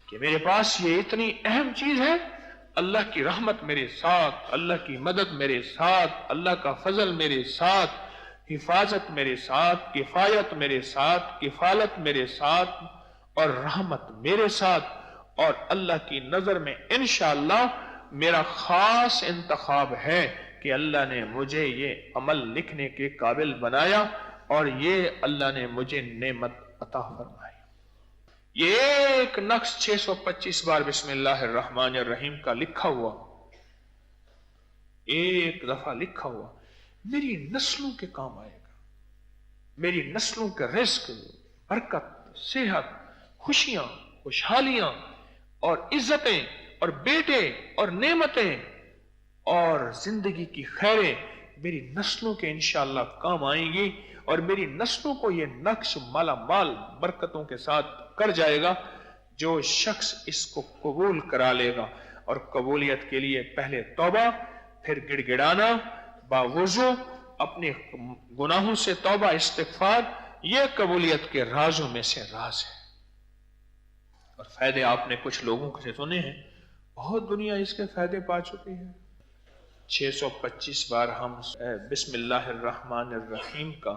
کہ میرے پاس یہ اتنی اہم چیز ہے، اللہ کی رحمت میرے ساتھ، اللہ کی مدد میرے ساتھ، اللہ کا فضل میرے ساتھ، حفاظت میرے ساتھ، کفایت میرے ساتھ، کفالت میرے ساتھ، اور رحمت میرے ساتھ، اور اللہ کی نظر میں انشاءاللہ میرا خاص انتخاب ہے کہ اللہ نے مجھے یہ عمل لکھنے کے قابل بنایا اور یہ اللہ نے مجھے نعمت عطا فرمائی۔ یہ ایک نقش 625 بار بسم اللہ الرحمن الرحیم کا لکھا ہوا، ایک دفعہ لکھا ہوا، میری نسلوں کے کام آئے گا، میری نسلوں کا رزق، برکت، صحت، خوشیاں، خوشحالیاں اور عزتیں اور بیٹے اور نعمتیں اور زندگی کی خیریں میری نسلوں کے انشاءاللہ کام آئیں گی، اور میری نسلوں کو یہ نقش مالا مال برکتوں کے ساتھ کر جائے گا جو شخص اس کو قبول کرا لے گا۔ اور قبولیت کے لیے پہلے توبہ، پھر گڑ گڑانا باوضو، اپنے گناہوں سے توبہ استغفار، یہ قبولیت کے رازوں میں سے راز ہے۔ اور فائدے آپ نے کچھ لوگوں سے سنے ہیں، بہت دنیا اس کے فائدے پا چکی ہے۔ 625 بار ہم بسم اللہ الرحمن الرحیم کا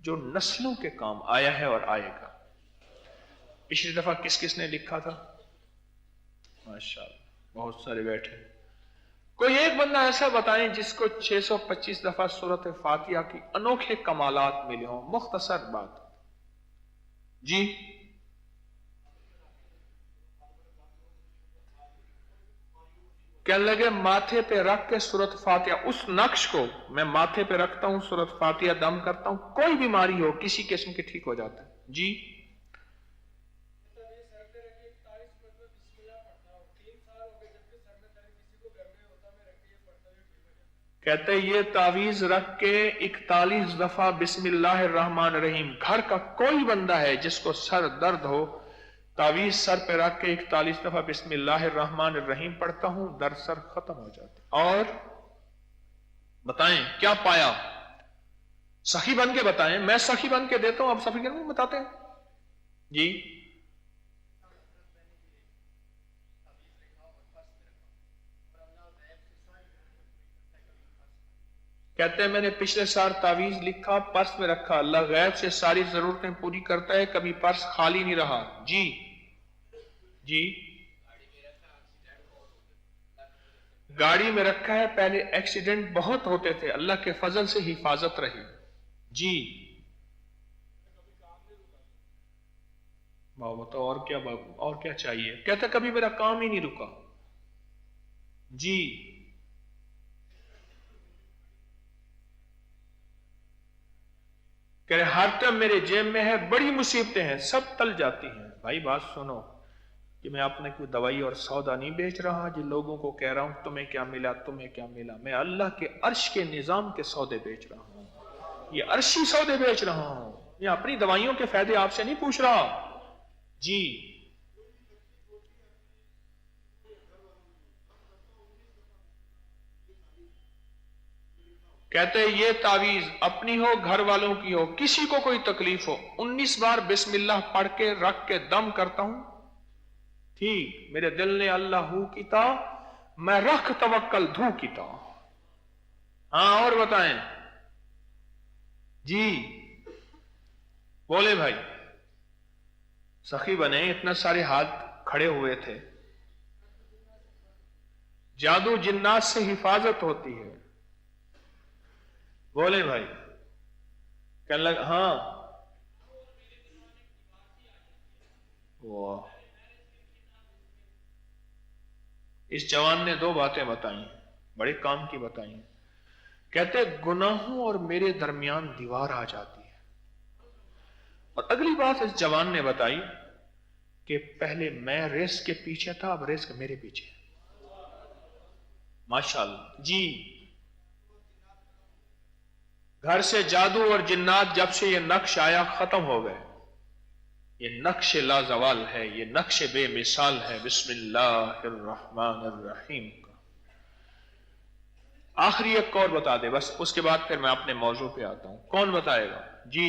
جو نسلوں کے کام آیا ہے اور آئے گا۔ پچھلی دفعہ کس کس نے لکھا تھا؟ ماشاءاللہ بہت سارے بیٹھے۔ کوئی ایک بندہ ایسا بتائیں جس کو 625 دفعہ سورۃ فاتحہ کی انوکھے کمالات ملے ہوں، مختصر بات۔ جی کہنے لگے ماتھے پہ رکھ کے سورۃ فاتحہ، اس نقش کو میں ماتھے پہ رکھتا ہوں، سورۃ فاتحہ دم کرتا ہوں، کوئی بیماری ہو کسی قسم کی ٹھیک ہو جاتا ہے۔ جی کہتے یہ تعویذ رکھ کے 41 دفعہ بسم اللہ الرحمن الرحیم، گھر کا کوئی بندہ ہے جس کو سر درد ہو، تعویذ سر پہ رکھ کے 41 دفعہ بسم اللہ الرحمن الرحیم پڑھتا ہوں، درد سر ختم ہو جاتا۔ اور بتائیں کیا پایا؟ سخی بن کے بتائیں، میں سخی بن کے دیتا ہوں، آپ سخی بن کے بتاتے ہیں۔ جی کہتے ہیں میں نے پچھلے سال تعویذ لکھا، پرس میں رکھا، اللہ غیب سے ساری ضرورتیں پوری کرتا ہے، کبھی پرس خالی نہیں رہا۔ جی جی گاڑی میں رکھا ہے، پہلے ایکسیڈنٹ بہت ہوتے تھے، اللہ کے فضل سے حفاظت رہی۔ جی بتاؤ اور کیا چاہیے؟ کہتا کبھی میرا کام ہی نہیں رکا۔ جی کہ ہر ٹائم میرے جیب میں ہے، بڑی مصیبتیں ہیں سب ٹل جاتی ہیں۔ بھائی بات سنو کہ میں اپنے کوئی دوائی اور سودا نہیں بیچ رہا جن لوگوں کو کہہ رہا ہوں تمہیں کیا ملا تمہیں کیا ملا، میں اللہ کے عرش کے نظام کے سودے بیچ رہا ہوں، یہ عرشی سودے بیچ رہا ہوں، یہ اپنی دوائیوں کے فائدے آپ سے نہیں پوچھ رہا۔ جی کہتے ہیں یہ تعویذ اپنی ہو گھر والوں کی ہو، کسی کو کوئی تکلیف ہو، 19 بار بسم اللہ پڑھ کے رکھ کے دم کرتا ہوں، ٹھیک میرے دل نے اللہ ہو کیتا، میں رکھ توکل دھو کیتا۔ ہاں اور بتائیں جی بولے بھائی، سخی بنے، اتنا سارے ہاتھ کھڑے ہوئے تھے۔ جادو جنات سے حفاظت ہوتی ہے، بولے بھائی، کہنے لگا ہاں واہ۔ اس جوان نے 2 باتیں بتائیں، بڑے کام کی بتائیں۔ کہتے گناہوں اور میرے درمیان دیوار آ جاتی ہے، اور اگلی بات اس جوان نے بتائی کہ پہلے میں رزق کے پیچھے تھا، اب رزق میرے پیچھے ہے۔ ماشاءاللہ جی گھر سے جادو اور جنات جب سے یہ نقش آیا ختم ہو گئے، یہ نقش لازوال ہے، یہ نقش بے مثال ہے بسم اللہ الرحمن الرحیم کا۔ آخری ایک اور بتا دے بس، اس کے بعد پھر میں اپنے موضوع پہ آتا ہوں۔ کون بتائے گا؟ جی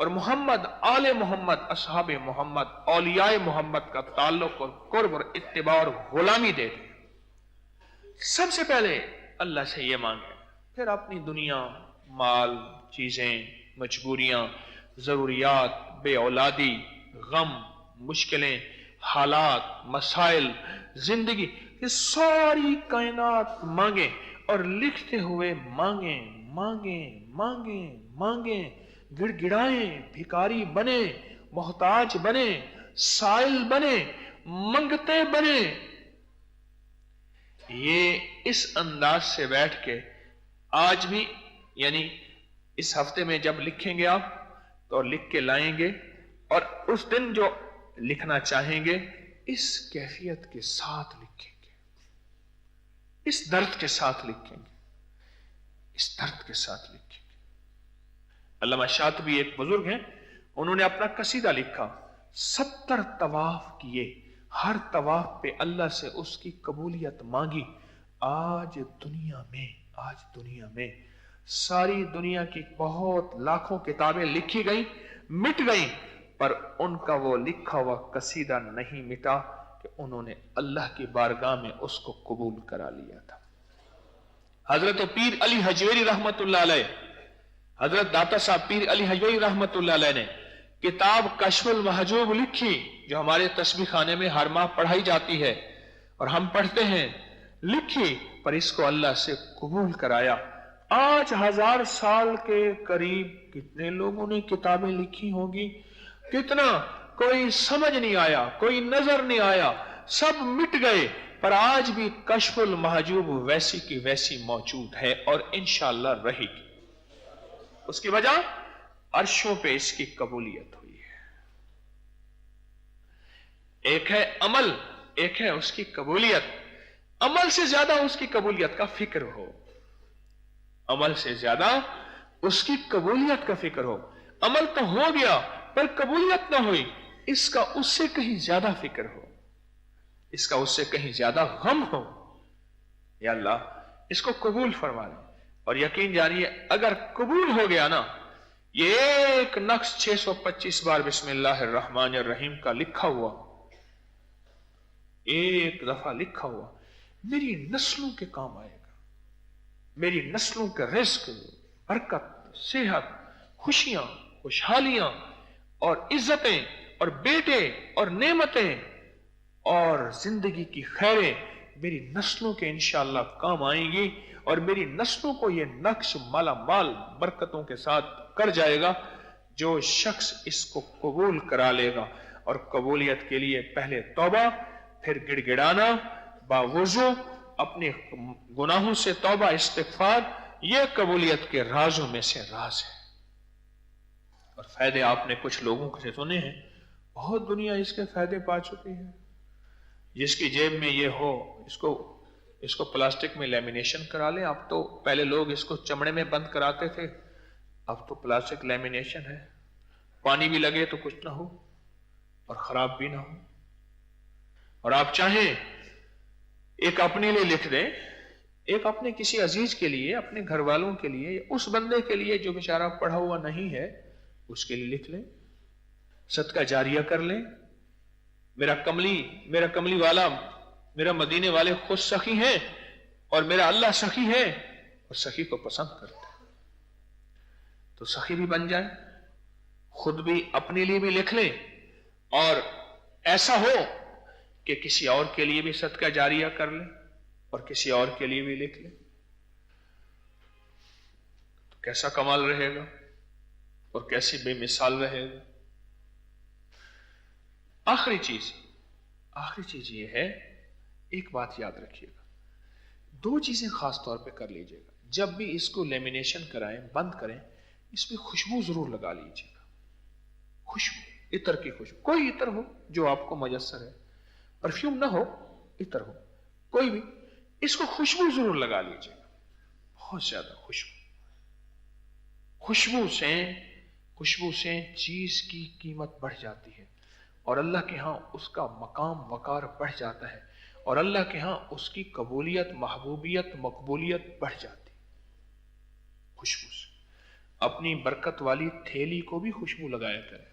اور محمد، آل محمد، اصحاب محمد، اولیاء محمد کا تعلق اور قرب اور اتباع اور غلامی دے دیں۔ سب سے پہلے اللہ سے یہ مانگیں، پھر اپنی دنیا، مال، چیزیں، مجبوریاں، ضروریات، بے اولادی، غم، مشکلیں، حالات، مسائل، زندگی، یہ ساری کائنات مانگیں اور لکھتے ہوئے مانگیں مانگیں مانگیں مانگیں، گڑ گڑائیں، بھکاری بنے، محتاج بنے، سائل بنے، منگتے بنے۔ یہ اس انداز سے بیٹھ کے آج بھی، یعنی اس ہفتے میں جب لکھیں گے آپ تو لکھ کے لائیں گے، اور اس دن جو لکھنا چاہیں گے اس کیفیت کے ساتھ لکھیں گے، اس درد کے ساتھ لکھیں گے، اس درد کے ساتھ لکھیں گے۔ علامہ شاطبی ایک بزرگ ہیں، انہوں نے اپنا قصیدہ لکھا، 70 طواف کیے، ہر طواف پہ اللہ سے اس کی قبولیت مانگی۔ آج دنیا میں ساری دنیا کی بہت لاکھوں کتابیں لکھی گئیں، مٹ گئیں، پر ان کا وہ لکھا ہوا قصیدہ نہیں مٹا کہ انہوں نے اللہ کی بارگاہ میں اس کو قبول کرا لیا تھا۔ حضرت پیر علی حجویری رحمت اللہ علیہ، حضرت داتا صاحب پیر علی حجویری رحمت اللہ علیہ نے کتاب کشف المحجوب لکھی، جو ہمارے تسبیح خانے میں ہر ماہ پڑھائی جاتی ہے اور ہم پڑھتے ہیں، لکھی، پر اس کو اللہ سے قبول کرایا۔ آج 1000 سال کے قریب کتنے لوگوں نے کتابیں لکھی ہوں گی، کتنا، کوئی سمجھ نہیں آیا، کوئی نظر نہیں آیا، سب مٹ گئے، پر آج بھی کشف المحجوب ویسی کی ویسی موجود ہے اور انشاءاللہ رہے گی۔ اس کی وجہ عرشوں پہ اس کی قبولیت ہوئی ہے۔ ایک ہے عمل، ایک ہے اس کی قبولیت۔ عمل سے زیادہ اس کی قبولیت کا فکر ہو، عمل سے زیادہ اس کی قبولیت کا فکر ہو۔ عمل تو ہو گیا پر قبولیت نہ ہوئی، اس کا اس سے کہیں زیادہ فکر ہو، اس کا اس سے کہیں زیادہ غم ہو۔ یا اللہ اس کو قبول فرما لیں، اور یقین جانیے اگر قبول ہو گیا نا، یہ ایک نقش 625 بار بسم اللہ الرحمن الرحیم کا لکھا ہوا، ایک دفعہ لکھا ہوا، میری نسلوں کے کام آئے گا، میری نسلوں کا رزق، برکت، صحت، خوشیاں، خوشحالیاں اور عزتیں اور بیٹے اور نعمتیں اور زندگی کی خیریں میری نسلوں کے انشاءاللہ کام آئیں گی، اور میری نسلوں کو یہ نقش مالا مال برکتوں کے ساتھ کر جائے گا۔ جو شخص اس کو قبول کرا لے گا، اور قبولیت کے لیے پہلے توبہ، پھر گڑ گڑانا، باوضو اپنے گناہوں سے توبہ استغفار، یہ قبولیت کے رازوں میں سے راز ہے۔ اور فائدے آپ نے کچھ لوگوں سے سنے ہیں، بہت دنیا اس کے فائدے پا چکی ہے۔ جس کی جیب میں یہ ہو، اس کو پلاسٹک میں لیمینیشن کرا لیں۔ اب تو پہلے لوگ اس کو چمڑے میں بند کراتے تھے، اب تو پلاسٹک لیمینیشن ہے، پانی بھی لگے تو کچھ نہ ہو اور خراب بھی نہ ہو۔ اور آپ چاہیں ایک اپنے لیے لکھ دیں، ایک اپنے کسی عزیز کے لیے، اپنے گھر والوں کے لیے، اس بندے کے لیے جو بیچارہ پڑھا ہوا نہیں ہے اس کے لیے لکھ لیں، صدقہ جاریہ کر لیں۔ میرا کملی والا، میرا مدینے والے خود سخی ہیں، اور میرا اللہ سخی ہے، اور سخی کو پسند کرتا ہے، تو سخی بھی بن جائے، خود بھی اپنے لیے بھی لکھ لیں، اور ایسا ہو کہ کسی اور کے لیے بھی صدقہ جاریہ کر لیں اور کسی اور کے لیے بھی لکھ لیں، تو کیسا کمال رہے گا اور کیسی بے مثال رہے گا۔ آخری چیز یہ ہے، ایک بات یاد رکھیے گا، 2 چیزیں خاص طور پہ کر لیجئے گا۔ جب بھی اس کو لیمینیشن کرائیں، بند کریں، اس پہ خوشبو ضرور لگا لیجئے گا، خوشبو، عطر کی خوشبو، کوئی عطر ہو جو آپ کو میسر ہے، پرفیوم نہ ہو، عطر ہو کوئی بھی، اس کو خوشبو ضرور لگا لیجئے گا، بہت زیادہ خوشبو سے چیز کی قیمت بڑھ جاتی ہے، اور اللہ کے ہاں اس کا مقام وقار بڑھ جاتا ہے، اور اللہ کے ہاں اس کی قبولیت، محبوبیت، مقبولیت بڑھ جاتی ہے خوشبو سے۔ اپنی برکت والی تھیلی کو بھی خوشبو لگایا کرے،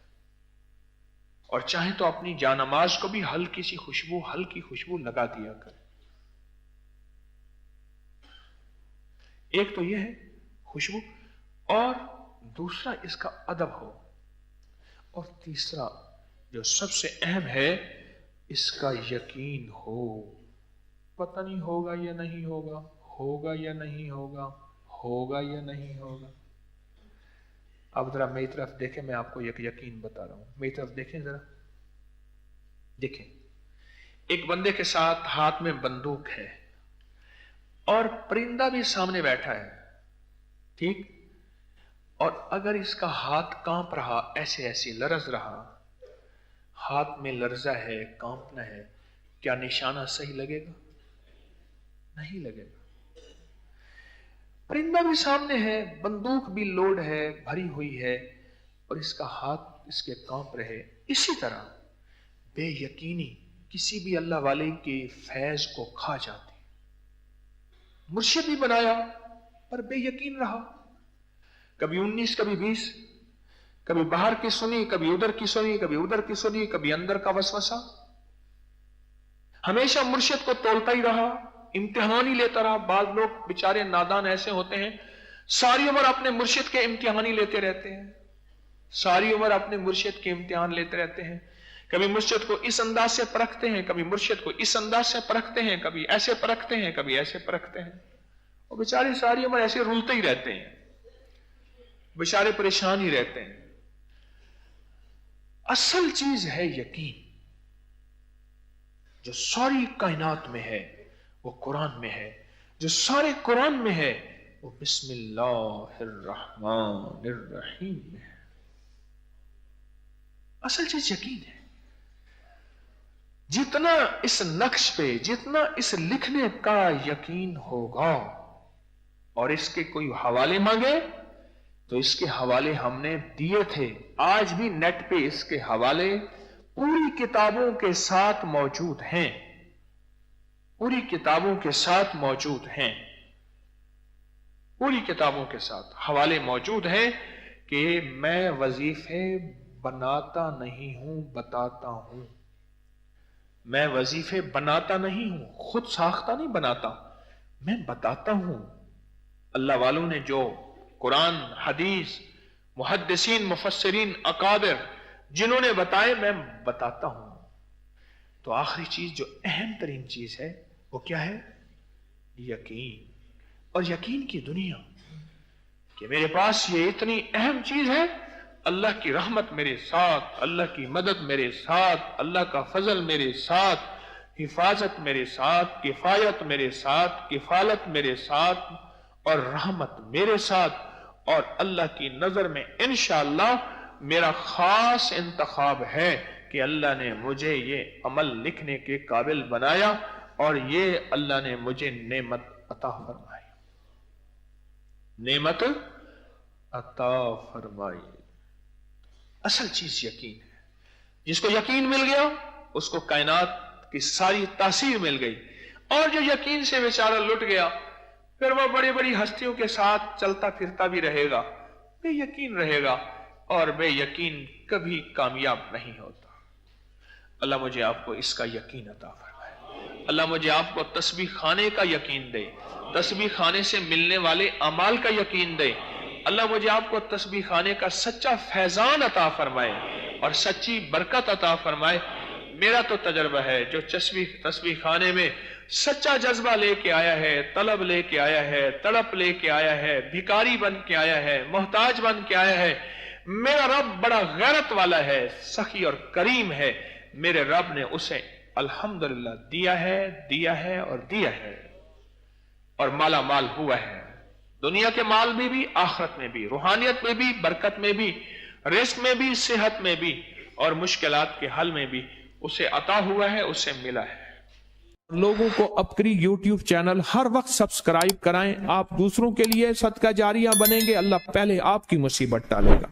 اور چاہے تو اپنی جانماز کو بھی ہلکی خوشبو لگا دیا کرے۔ ایک تو یہ ہے خوشبو، اور دوسرا اس کا ادب ہو، اور تیسرا جو سب سے اہم ہے اس کا یقین ہو۔ پتہ نہیں ہوگا یا نہیں ہوگا، ہوگا یا نہیں ہوگا، ہوگا یا نہیں ہوگا۔ اب ذرا میری طرف دیکھیں، میں آپ کو ایک یقین بتا رہا ہوں، میری طرف دیکھیں ذرا، دیکھیں ایک بندے کے ساتھ ہاتھ میں بندوق ہے اور پرندہ بھی سامنے بیٹھا ہے، ٹھیک، اور اگر اس کا ہاتھ کانپ رہا، ایسے لرز رہا، ہاتھ میں لرزہ ہے، کانپنا ہے، کیا نشانہ صحیح لگے گا؟ نہیں لگے گا۔ پرندہ بھی سامنے ہے، بندوق بھی لوڈ ہے، بھری ہوئی ہے، اور اس کا ہاتھ اس کے کانپ رہے۔ اسی طرح بے یقینی کسی بھی اللہ والے کے فیض کو کھا جاتی۔ مرشد بھی بنایا پر بے یقین رہا، کبھی 19 کبھی 20، کبھی باہر کی سنی، کبھی ادھر کی سنی، کبھی ادھر کی سنی، کبھی اندر کا وسوسہ، ہمیشہ مرشد کو تولتا ہی رہا، امتحان ہی لیتا رہا۔ بعض لوگ بیچارے نادان ایسے ہوتے ہیں، ساری عمر اپنے مرشد کے امتحان ہی لیتے رہتے ہیں، ساری عمر اپنے مرشد کے امتحان لیتے رہتے ہیں، کبھی مرشد کو اس انداز سے پرکھتے ہیں، کبھی مرشد کو اس انداز سے پرکھتے ہیں، کبھی ایسے پرکھتے ہیں، کبھی ایسے پرکھتے ہیں، اور بیچارے ساری عمر ایسے رولتے ہی رہتے ہیں، بیچارے پریشان ہی رہتے ہیں۔ اصل چیز ہے یقین، جو ساری کائنات میں ہے وہ قرآن میں ہے، جو سارے قرآن میں ہے وہ بسم اللہ الرحمن الرحیم میں ہے۔ اصل چیز یقین ہے۔ جتنا اس نقش پہ، جتنا اس لکھنے کا یقین ہوگا، اور اس کے کوئی حوالے مانگے تو اس کے حوالے ہم نے دیے تھے، آج بھی نیٹ پہ اس کے حوالے پوری کتابوں کے ساتھ موجود ہیں، پوری کتابوں کے ساتھ موجود ہیں، پوری کتابوں کے ساتھ حوالے موجود ہیں کہ میں وظیفے بناتا نہیں ہوں، بتاتا ہوں۔ میں وظیفے بناتا نہیں ہوں، خود ساختہ نہیں بناتا، میں بتاتا ہوں۔ اللہ والوں نے جو قرآن، حدیث، محدثین، مفسرین، اکابر جنہوں نے بتائے، میں بتاتا ہوں۔ تو آخری چیز جو اہم ترین چیز ہے وہ کیا ہے؟ یقین۔ اور یقین کی دنیا کہ میرے پاس یہ اتنی اہم چیز ہے، اللہ کی رحمت میرے ساتھ، اللہ کی مدد میرے ساتھ، اللہ کا فضل میرے ساتھ، حفاظت میرے ساتھ، کفایت میرے ساتھ، کفالت میرے ساتھ، اور رحمت میرے ساتھ، اور اللہ کی نظر میں انشاءاللہ میرا خاص انتخاب ہے کہ اللہ نے مجھے یہ عمل لکھنے کے قابل بنایا، اور یہ اللہ نے مجھے نعمت عطا فرمائی، نعمت عطا فرمائی۔ اصل چیز یقین ہے۔ جس کو یقین مل گیا اس کو کائنات کی ساری تاثیر مل گئی، اور جو یقین سے بیچارہ لٹ گیا پھر وہ بڑی بڑی ہستیوں کے ساتھ چلتا پھرتا بھی رہے گا، بے یقین رہے گا، اور بے یقین کبھی کامیاب نہیں ہوتا۔ اللہ مجھے آپ کو اس کا یقین عطا فرمائے۔ اللہ مجھے آپ کو تسبیح خانے کا یقین دے، تسبیح خانے سے ملنے والے اعمال کا یقین دے۔ اللہ مجھے آپ کو تسبیح خانے کا سچا فیضان عطا فرمائے اور سچی برکت عطا فرمائے۔ میرا تو تجربہ ہے، جو تسبیح خانے میں سچا جذبہ لے کے آیا ہے، طلب لے کے آیا ہے، تڑپ لے کے آیا ہے، بھکاری بن کے آیا ہے، محتاج بن کے آیا ہے، میرا رب بڑا غیرت والا ہے، سخی اور کریم ہے، میرے رب نے اسے الحمدللہ دیا ہے اور دیا ہے، اور مالا مال ہوا ہے، دنیا کے مال میں بھی، آخرت میں بھی، روحانیت میں بھی، برکت میں بھی، رزق میں بھی، صحت میں بھی، اور مشکلات کے حل میں بھی اسے عطا ہوا ہے، اسے ملا ہے۔ لوگوں کو اپکری یوٹیوب چینل ہر وقت سبسکرائب کرائیں، آپ دوسروں کے لیے صدقہ جاریہ بنیں گے، اللہ پہلے آپ کی مصیبت ٹالے گا۔